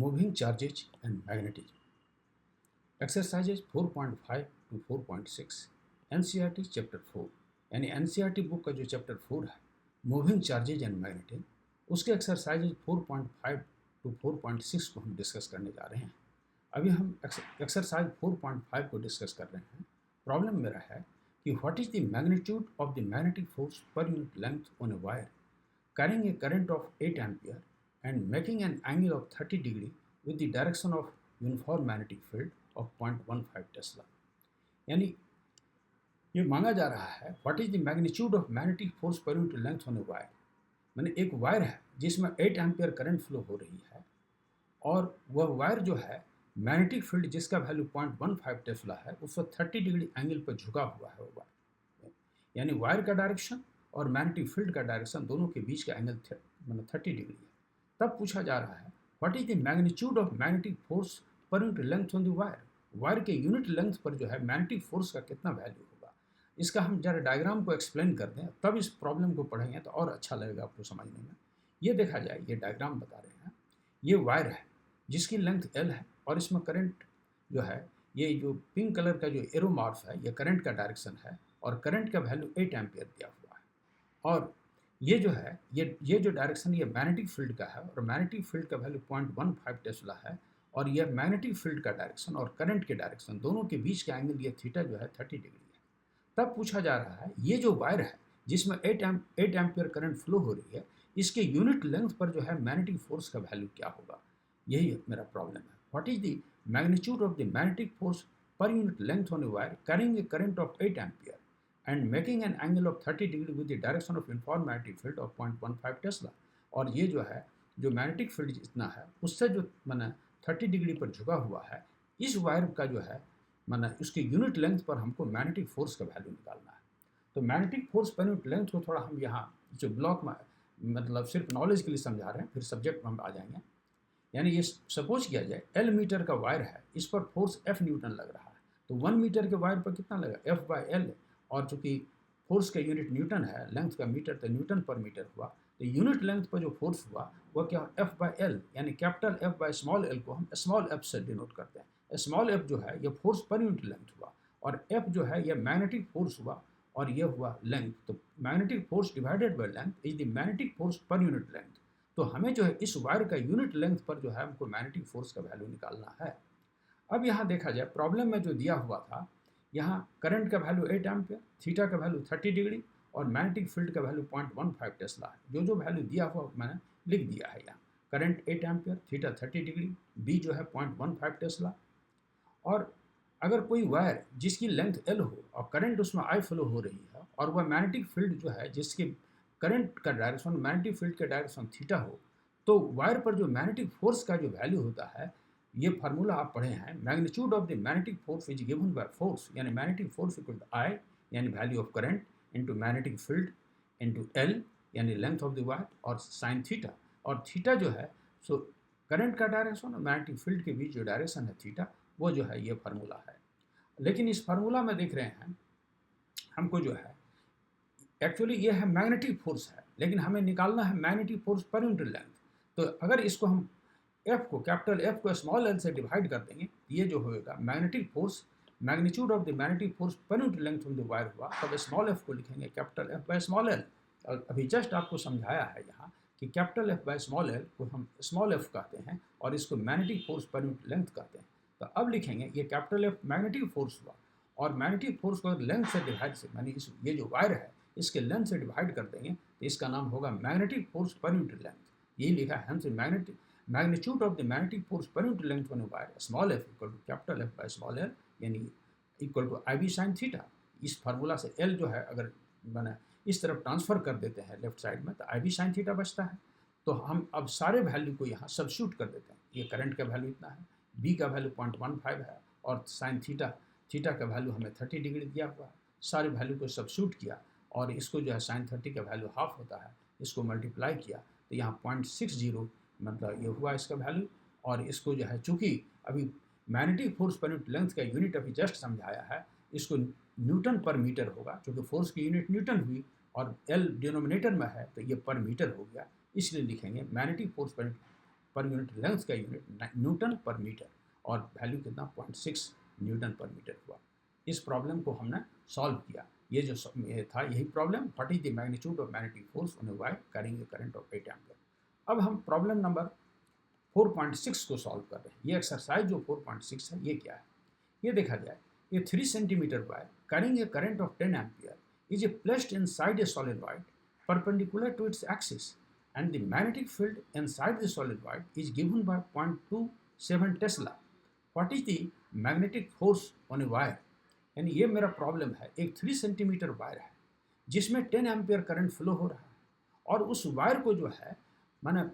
Moving charges and magnetism. Exercises 4.5 to 4.6 NCERT chapter 4 यानी NCERT book का जो chapter 4 है मूविंग चार्जेज एंड मैग्नेटिज्म, उसके एक्सरसाइजेज 4.5 टू 4.6 को हम डिस्कस करने जा रहे हैं। अभी हम एक्सरसाइज 4.5 को डिस्कस कर रहे हैं। प्रॉब्लम मेरा है कि what is the magnitude of the magnetic force per unit length on a wire carrying a current of 8 ampere and making an angle of 30 degree with the direction of uniform magnetic field of 0.15 Tesla. यानी ये मांगा जा रहा है what is the magnitude of magnetic force per unit length on a wire. मैंने एक wire है जिसमें 8 एम्पियर करंट फ्लो हो रही है और वह वायर जो है मैग्नेटिक फील्ड जिसका वैल्यू 0.15 टेस्ला है उस पर 30 डिग्री एंगल पर झुका हुआ है वो वायर। यानी वायर का डायरेक्शन और मैग्नेटिक फील्ड का डायरेक्शन दोनों के बीच का एंगल 30 डिग्री है। तब पूछा जा रहा है what is the magnitude of magnetic force per unit length on the wire. Wire के यूनिट लेंथ पर जो है मैग्नेटिक फोर्स का कितना वैल्यू होगा। इसका हम जरा डायग्राम को एक्सप्लेन कर दें तब इस प्रॉब्लम को पढ़ेंगे तो और अच्छा लगेगा आपको समझने में। ये देखा जाए, ये डायग्राम बता रहे हैं, ये वायर है जिसकी लेंथ L है और इसमें करंट जो है, ये जो पिंक कलर का जो एरो मार्क है ये करंट का डायरेक्शन है और करंट का वैल्यू 8 एम्पियर दिया हुआ है। और ये जो है ये जो डायरेक्शन ये मैग्नेटिक फील्ड का है और मैग्नेटिक फील्ड का वैल्यू 0.15 टेस्ला है और ये मैग्नेटिक फील्ड का डायरेक्शन और करंट के डायरेक्शन दोनों के बीच का एंगल ये थीटा जो है 30 डिग्री है। तब पूछा जा रहा है ये जो वायर है जिसमें 8 एम्पियर करंट फ्लो हो रही है इसके यूनिट लेंथ पर जो है मैग्नेटिक फोर्स का वैल्यू क्या होगा, यही मेरा प्रॉब्लम है। What is the magnitude of the magnetic force per unit length on a wire carrying a current of 8 ampere and making an angle of 30 degree with the direction of uniform magnetic field of 0.15 Tesla. और ये जो है जो magnetic field जितना है उससे जो मैंने 30 डिग्री पर झुका हुआ है इस वायर का जो है मैंने उसके यूनिट लेंथ पर हमको मैग्नेटिक फोर्स का वैल्यू निकालना है। तो magnetic force per unit length को थोड़ा हम यहाँ जो ब्लॉक में मतलब सिर्फ नॉलेज के लिए समझा रहे हैं, फिर सब्जेक्ट में हम आ जाएंगे। यानी ये सपोज किया जाए L मीटर का वायर है, इस पर फोर्स F न्यूटन लग रहा है, तो 1 मीटर के वायर पर कितना लगा F/L, और चूंकि फोर्स का यूनिट न्यूटन है, लेंथ का मीटर, तो न्यूटन पर मीटर हुआ, तो यूनिट लेंथ पर जो फोर्स हुआ वह क्या F/L, यानी capital F by small l को हम स्मॉल f से डिनोट करते हैं। स्मॉल f जो है ये फोर्स पर यूनिट लेंथ हुआ और F जो है ये मैग्नेटिक फोर्स हुआ और ये हुआ लेंथ। तो magnetic force divided by length is the magnetic force per unit length. तो हमें जो है इस वायर का यूनिट लेंथ पर जो है हमको मैग्नेटिक फोर्स का वैल्यू निकालना है। अब यहाँ देखा जाए प्रॉब्लम में जो दिया हुआ था, यहाँ करंट का वैल्यू 8 एम्पियर, थीटा का वैल्यू 30 डिग्री और मैग्नेटिक फील्ड का वैल्यू 0.15 टेस्ला है। जो वैल्यू दिया हुआ मैंने लिख दिया है यहाँ। Current 8 ampere, theta 30 degree, B जो है 0.15 टेस्ला। और अगर कोई वायर जिसकी लेंथ L हो और करंट उसमें I फ्लो हो रही है और वह मैग्नेटिक फील्ड जो है जिसके करंट का डायरेक्शन मैग्नेटिक फील्ड का डायरेक्शन थीटा हो, तो वायर पर जो मैग्नेटिक फोर्स का जो वैल्यू होता है, ये फार्मूला आप पढ़े हैं, magnitude of the magnetic force is given by force, यानी magnetic force equal to I यानी value of current into magnetic field into L यानी लेंथ ऑफ द वायर और साइन थीटा। और थीटा जो है सो करंट का डायरेक्शन और मैग्नेटिक फील्ड के बीच जो डायरेक्शन है थीटा, वो जो है ये फार्मूला है। लेकिन इस फार्मूला में देख रहे हैं हमको जो है एक्चुअली ये है मैग्नेटिक फोर्स है, लेकिन हमें निकालना है magnetic force per unit length. तो अगर इसको हम F को कैपिटल F को स्मॉल l से डिवाइड कर देंगे, ये जो होगा magnetic force, magnitude of the magnetic force per unit length of the wire हुआ, तब स्मॉल f को लिखेंगे capital F by small l। और अभी जस्ट आपको समझाया है यहाँ कि capital F by small l को हम स्मॉल f कहते हैं और इसको magnetic force per unit length कहते हैं। तो अब लिखेंगे ये कैपिटल F मैग्नेटिक फोर्स हुआ और मैग्नेटिक फोर्स को लेंथ से डिवाइड से यानी ये जो वायर है इसके लेंथ से डिवाइड कर देंगे तो इसका नाम होगा magnetic force per unit length. यही लिखा है हमसे magnitude of the magnetic force per unit length on a wire small f equal to capital F by small l यानी equal to IB sine theta. इस फार्मूला से L जो है अगर मैंने इस तरफ ट्रांसफर कर देते हैं लेफ्ट साइड में तो IB साइन थीटा बचता है। तो हम अब सारे वैल्यू को यहाँ सब्स्टिट्यूट कर देते हैं। ये करंट का वैल्यू इतना है, B का वैल्यू 0.15 है और साइन थीटा का वैल्यू हमें 30 डिग्री दिया हुआ है। सारे वैल्यू को सब्स्टिट्यूट किया और इसको जो है साइन 30 का वैल्यू हाफ होता है, इसको मल्टीप्लाई किया तो यहाँ 0.60 मतलब ये हुआ इसका वैल्यू। और इसको जो है चूँकि अभी magnetic force per unit length का यूनिट अभी जस्ट समझाया है, इसको न्यूटन पर मीटर होगा क्योंकि फोर्स की यूनिट न्यूटन हुई और L डिनोमिनेटर में है तो ये पर मीटर हो गया, इसलिए लिखेंगे मैग्नेटिक फोर्स पर पर यूनिट लेंथ का यूनिट न्यूटन पर मीटर, और वैल्यू कितना 0.6 न्यूटन पर मीटर हुआ। इस प्रॉब्लम को हमने सॉल्व किया। ये जो ये था यही problem, what is the magnitude of magnetic force on a wire carrying a current of 8 ampere. अब हम प्रॉब्लम नंबर 4.6 को सॉल्व कर रहे हैं। ये एक्सरसाइज जो 4.6 है ये क्या है, ये देखा जाए। A 3 centimeter wire carrying a current of 10 ampere is placed inside a solenoid perpendicular to its axis, and the magnetic field inside the solenoid is given by 0.27 Tesla. What is the magnetic force on a wire? यानी ये मेरा problem है, एक 3 centimetre wire है जिसमें 10 ampere current flow हो रहा है, और उस वायर को जो है माने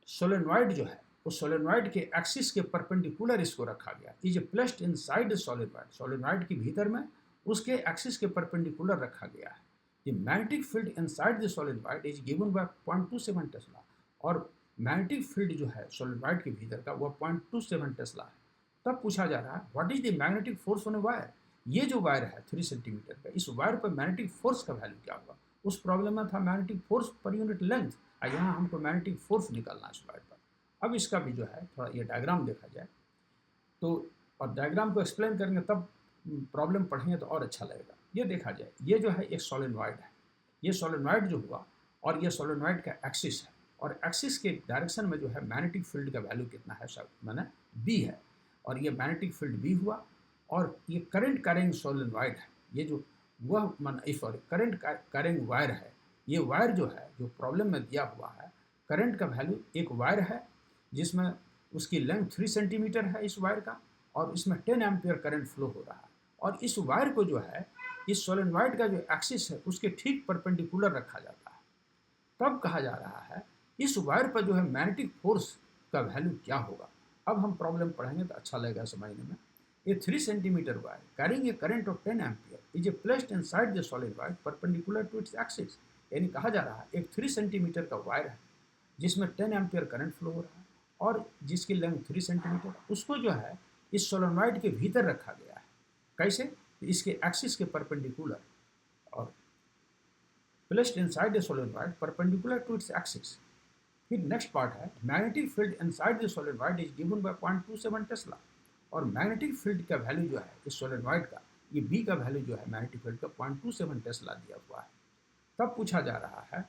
सोलेनॉइड जो है उस सोलेनॉइड के एक्सिस के परपेंडिकुलर इसको रखा गया। Is placed inside solenoid, solenoid के भीतर में उसके एक्सिस के परपेंडिकुलर रखा गया है। The magnetic field inside the solenoid is given by 0.27 tesla, और मैग्नेटिक फील्ड जो है सोलेनॉइड के भीतर का वो 0.27 टेस्ला है। तब पूछा जा रहा है what is the magnetic force on a wire. ये जो वायर है 3 सेंटीमीटर का, इस वायर पर मैग्नेटिक फोर्स का वैल्यू क्या होगा। उस प्रॉब्लम में था magnetic force per unit length, और यहाँ हमको मैग्नेटिक फोर्स निकालना है इस वायर पर। अब इसका भी जो है थोड़ा ये डायग्राम देखा जाए तो, और डायग्राम को एक्सप्लेन करेंगे तब प्रॉब्लम पढ़ेंगे तो और अच्छा लगेगा। ये देखा जाए, ये जो है एक सोलेनॉइड है, ये सोलेनॉइड जो हुआ, और ये सोलेनॉइड का एक्सिस है, और एक्सिस के डायरेक्शन में जो है मैग्नेटिक फील्ड का वैल्यू कितना है, सब मैंने बी है, और ये मैग्नेटिक फील्ड बी हुआ। और ये करंट कैरिंग सोलेनॉइड है, ये जो वह सॉरी करंट कैरिंग वायर है। ये वायर जो है जो प्रॉब्लम में दिया हुआ है, करंट का वैल्यू, एक वायर है जिसमें उसकी लेंथ 3 सेंटीमीटर है इस वायर का, और इसमें 10 एम्पियर करंट फ्लो हो रहा है, और इस वायर को जो है इस सोलेनॉइड का जो एक्सिस है उसके ठीक परपेंडिकुलर रखा जाता है। तब कहा जा रहा है इस वायर पर जो है मैग्नेटिक फोर्स का वैल्यू क्या होगा। अब हम प्रॉब्लम पढ़ेंगे तो अच्छा लगेगा समझने में। A 3 centimetre wire carrying a current of 10 ampere is placed inside the solenoid perpendicular to its axis. यानी कहा जा रहा है एक 3 सेंटीमीटर का वायर है जिसमें 10 एम्पियर करंट फ्लो हो रहा है, और जिसकी लेंथ 3 सेंटीमीटर, उसको जो है इस सोलेनॉइड के भीतर रखा गया है। कैसे, इसके एक्सिस के परपेंडिकुलर, और placed inside the solenoid perpendicular to its axis. फिर नेक्स्ट पार्ट है magnetic field inside the solenoid is given by 0.27 tesla, और मैग्नेटिक फील्ड का वैल्यू जो है इस सोलेनॉइड का, ये बी का वैल्यू जो है मैग्नेटिक फील्ड का 0.27 टेस्ला दिया हुआ है। तब पूछा जा रहा है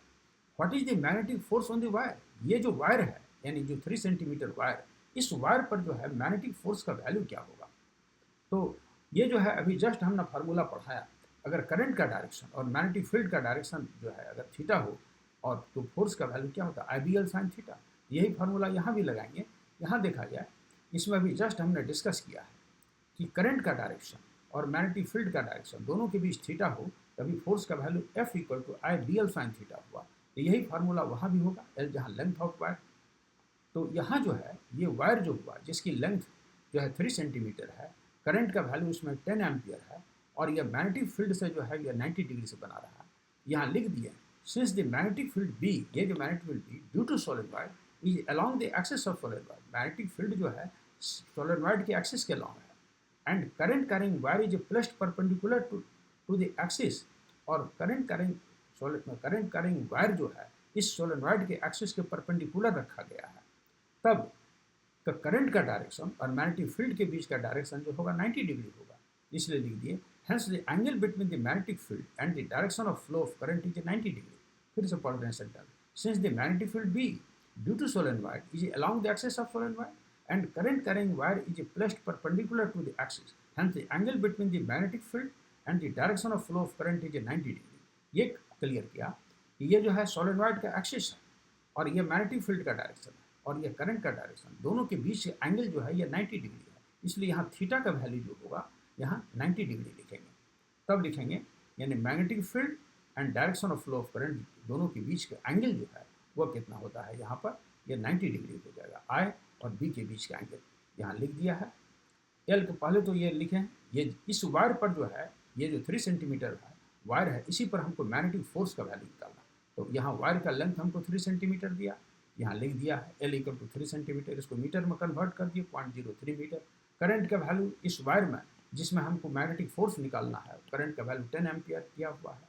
what is the magnetic force on the wire. ये जो वायर है यानी जो 3 सेंटीमीटर वायर, इस वायर पर जो है मैग्नेटिक फोर्स का वैल्यू क्या होगा। तो ये जो है अभी जस्ट हमने फार्मूला पढ़ाया, अगर करंट का डायरेक्शन और मैग्नेटिक फील्ड का डायरेक्शन जो है अगर थीटा हो, और तो फोर्स का वैल्यू क्या होता है, IBL sin थीटा। यही फार्मूला यहाँ भी लगाएंगे। यहाँ देखा जाए, इसमें अभी जस्ट हमने डिस्कस किया है कि करंट का डायरेक्शन और मैग्नेटिक फील्ड का डायरेक्शन दोनों के बीच थीटा हो, तभी फोर्स का value F = IBL sin theta हुआ। तो यही फार्मूला वहाँ भी होगा, L जहाँ लेंथ ऑफ वायर। तो यहाँ जो है ये वायर जो हुआ जिसकी लेंथ जो है 3 सेंटीमीटर है, करंट का वैल्यू उसमें 10 एम्पियर है, और यह मैग्नेटिक फील्ड से जो है यह 90 डिग्री से बना रहा है। यहाँ लिख दिए since the magnetic field B, ये जो magnetic field B due to solenoid is along the axis of solenoid, magnetic field जो है सोलेनॉइड के एक्सिस के अलोंग है, and current carrying wire is placed perpendicular to the axis, और current carrying wire जो है इस सोलेनॉइड के एक्सिस के परपेंडिकुलर रखा गया है। तब तो करंट का डायरेक्शन और मैग्नेटिक फील्ड के बीच का डायरेक्शन जो होगा 90 डिग्री होगा, इसलिए लिख दिए hence the angle between the magnetic field and the direction of flow of current is 90 degree. फिर से पढ़ रहे हैं sentence. Since the magnetic field B due to solenoid is along the axis of solenoid and current carrying wire is placed perpendicular to the axis, hence the angle between the magnetic field and the direction of flow of current is 90 degree. ये clear किया कि ये जो है solenoid का axis है, और ये मैग्नेटिक फील्ड का डायरेक्शन है, और ये करंट का डायरेक्शन, दोनों के बीच से एंगल जो है ये 90 डिग्री है, इसलिए यहाँ थीटा का वैल्यू जो होगा यहाँ 90 डिग्री लिखेंगे। तब लिखेंगे यानी magnetic field and direction of flow of current दोनों के बीच का एंगल जो है वो कितना होता है, यहाँ पर ये 90 डिग्री हो जाएगा। I और B के बीच का एंगल यहाँ लिख दिया है। L के पहले तो ये लिखें, ये इस वायर पर जो है ये जो 3 सेंटीमीटर है वायर है, इसी पर हमको मैग्नेटिक फोर्स का वैल्यू निकालना। तो यहाँ वायर का लेंथ हमको 3 सेंटीमीटर दिया, यहाँ लिख दिया है L = 3 सेंटीमीटर, इसको मीटर में कन्वर्ट कर दिए 0.03 मीटर। करंट का वैल्यू इस वायर में जिसमें हमको मैग्नेटिक फोर्स निकालना है, करंट का वैल्यू 10 एम्पियर किया हुआ है,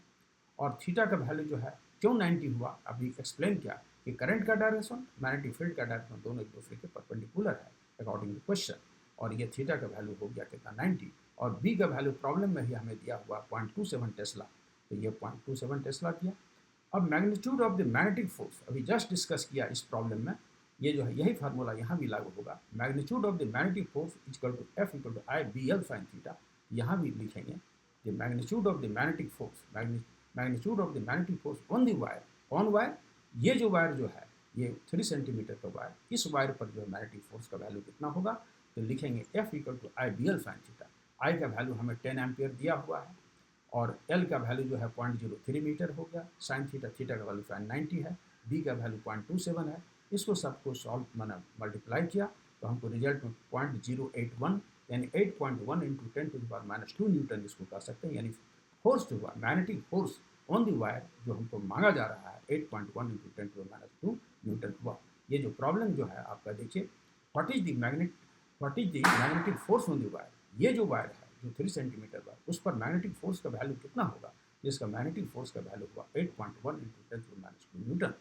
और थीटा का वैल्यू जो है क्यों 90 हुआ अभी एक्सप्लेन किया, कि करंट का डायरेक्शन, मैग्नेटिक फील्ड का डायरेक्शन दोनों एक दूसरे के परपेंडिकुलर है अकॉर्डिंग टू क्वेश्चन। और ये थीटा का वैल्यू हो गया कितना 90, और बी का वैल्यू प्रॉब्लम में ही हमें दिया हुआ 0.27 टेस्ला, तो ये 0.27 टेस्ला दिया। अब magnitude of the magnetic force अभी जस्ट डिस्कस किया इस प्रॉब्लम में, ये जो है यही फार्मूला यहाँ भी लागू होगा। Magnitude of the magnetic force equal to F equal to I B L sine theta, यहाँ भी लिखेंगे the magnitude of the magnetic force, magnitude of the magnetic force on the wire, on wire, ये जो wire जो है ये 3 centimetre का wire, इस वायर पर जो मैग्नेटिक फोर्स का वैल्यू कितना होगा, तो लिखेंगे F equal to I B L sine theta. I का वैल्यू हमें 10 एम्पियर दिया हुआ है, और एल का वैल्यू जो है 0.03 मीटर हो गया, साइन थीटा, थीटा का वैल्यू साइन 90 है, बी का वैल्यू 0.27 है। इसको सबको सॉल्व मैंने मल्टीप्लाई किया तो हमको रिजल्ट में 0.081 यानी 8.1 इंटू 10⁻⁻2 न्यूटन इसको कह सकते हैं, यानी फोर्स जो हुआ magnetic force on the wire जो हमको मांगा जा रहा है 8.1 इंटू 10⁻2 न्यूटन हुआ। ये जो प्रॉब्लम जो है आपका देखिए, what is the magnetic force on the wire, ये जो वायर है जो 3 सेंटीमीटर वायर, उस पर मैग्नेटिक फोर्स का वैल्यू कितना होगा, जिसका मैग्नेटिक फोर्स का वैल्यू हुआ 8.1 इंटू 10⁻2 न्यूटन।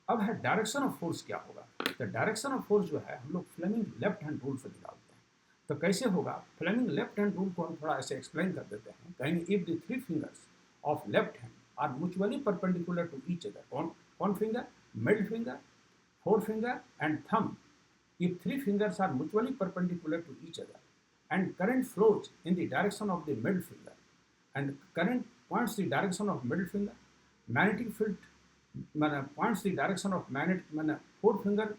अब है डायरेक्शन ऑफ फोर्स क्या होगा, तो डायरेक्शन ऑफ फोर्स जो है हम लोग फ्लेमिंग लेफ्ट हैंड रूल से निकालते हैं। तो कैसे होगा, फ्लेमिंग लेफ्ट हैंड रूल को हम थोड़ा ऐसे एक्सप्लेन कर देते हैं, कहेंगे if the 3 fingers of left hand are mutually perpendicular to each other, कौन finger, middle finger, four finger and thumb, if 3 fingers are mutually perpendicular to each other and current flows in the direction of the middle finger and current points the direction of middle finger, magnetic field points the direction of fourth finger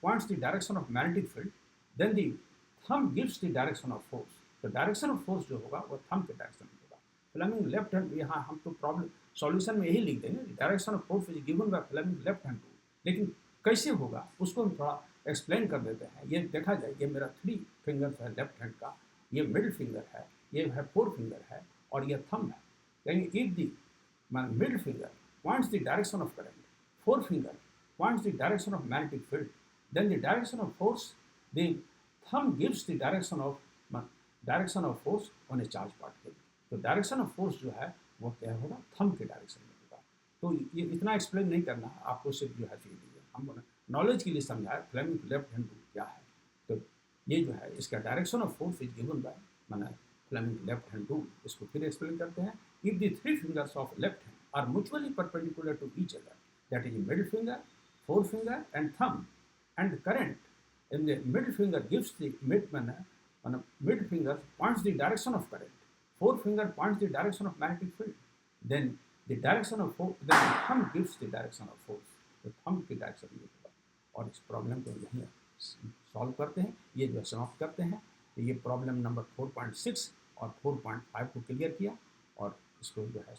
points the direction of magnetic field, then the thumb gives the direction of force. तो direction of force जो होगा वो thumb के direction में होगा। Fleming left hand, यहाँ हम तो प्रॉब्लम सॉल्यूशन में यही लिख देंगे direction of force is given by Fleming left hand rule, लेकिन कैसे होगा उसको हम थोड़ा एक्सप्लेन कर देते हैं। ये देखा जाए, ये मेरा 3 फिंगर्स है लेफ्ट हैंड का, ये मिडिल फिंगर है, ये है 4 फिंगर है, और ये थंब है। यानी if the middle finger points the direction of current, 4 finger points the direction of magnetic field, then the direction of force, the thumb gives the direction of force on a charge particle. तो direction of force जो है वो क्या होगा, thumb के direction में होगा। तो ये इतना एक्सप्लेन नहीं करना है आपको, सिर्फ जो है हम नॉलेज के लिए समझाए फ्लेमिंग लेफ्ट हैंड रूल क्या है। तो ये जो है इसका direction of force is given by माना फ्लेमिंग लेफ्ट हैंड रूल। इसको फिर एक्सप्लेन करते हैं, if the 3 fingers of left hand are mutually perpendicular to each other, that is middle finger, four finger and thumb, and current in the middle finger gives the mid finger points the direction of current, four finger points the direction of magnetic field, then the direction of force, then the thumb gives the direction of force। तो thumb की direction ये होगा, और इस problem को यहीं solve करते हैं, ये जो समाप्त करते हैं। तो ये प्रॉब्लम नंबर 4.6 और 4.5 को क्लियर किया, और इसको जो है